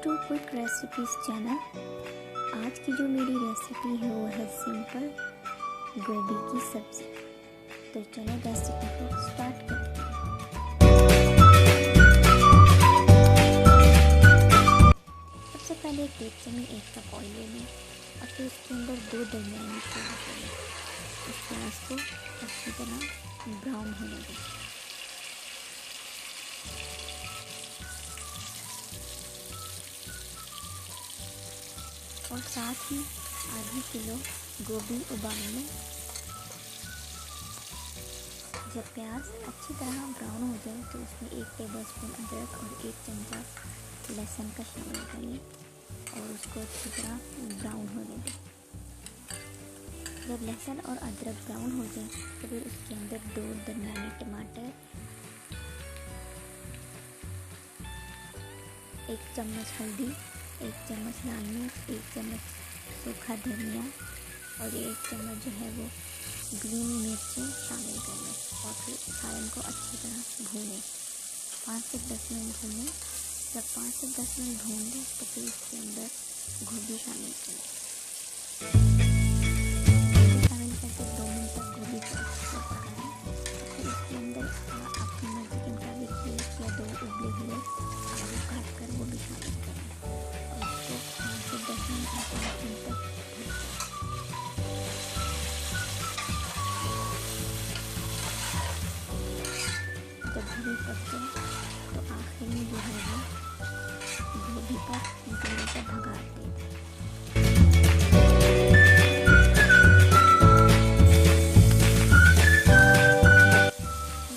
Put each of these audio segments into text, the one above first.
To quick recipes channel. आज की जो मेरी रेसिपी है वो है सिंपल गोभी की सब्जी। तो चलो रेसिपी को स्टार्ट करते हैं। सबसे पहले एक देगचे में 1 कप ऑयल ले लें और फिर उसके अंदर 2 दरमियानी प्याज डालें। इस प्याज को अच्छी तरह ब्राउन होने दें। और साथ ही आधी किलो गोभी उबाल लें। जब प्याज अच्छी तरह ब्राउन हो जाए तो उसमें 1 टेबलस्पून अदरक और 1 चमचा लहसुन का शामिल करें और उसको अच्छी तरह ब्राउन होने दें। जब लहसुन और अदरक ब्राउन हो जाए तो फिर उसके अंदर 2 दरमियाने टमाटर, 1 चम्मच हल्दी, 1 चम्मच लाल मिर्च, 1 चम्मच सूखा धनिया और 1 चम्मच जो है वो ग्रीन मिर्चें शामिल कर लें और फिर सालन को अच्छी तरह भूनें। 5 से 10 मिनट भूनें। जब 5 से 10 मिनट भून लें तो फिर इसके अंदर गोभी शामिल करें। शामिल करके 2 मिनट तक गोभी को अच्छे से पकाएं। फिर इसके अंदर अपनी मर्जी के मुताबिक 1 या 2 उबले हुए आलू काट कर वो भी शामिल करें और उसको 5 से 10 मिनट तक जब गोभी पक जाए तो आखिर में जो है वो गोभी पर जीरे का भगार दें।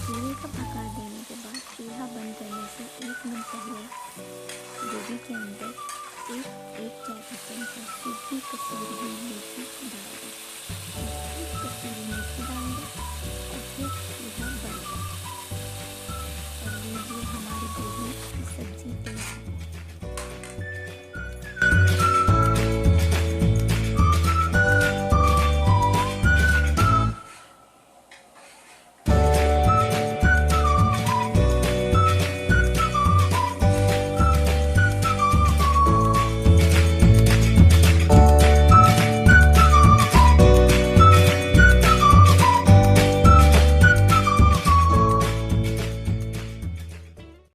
जीरे का भगार देने के बाद चूल्हा बंद करने से 1 मिनट पहले गोभी के अंदर एक चाय का चमचा सूखी कसूरी हुई मेथी डाल दें।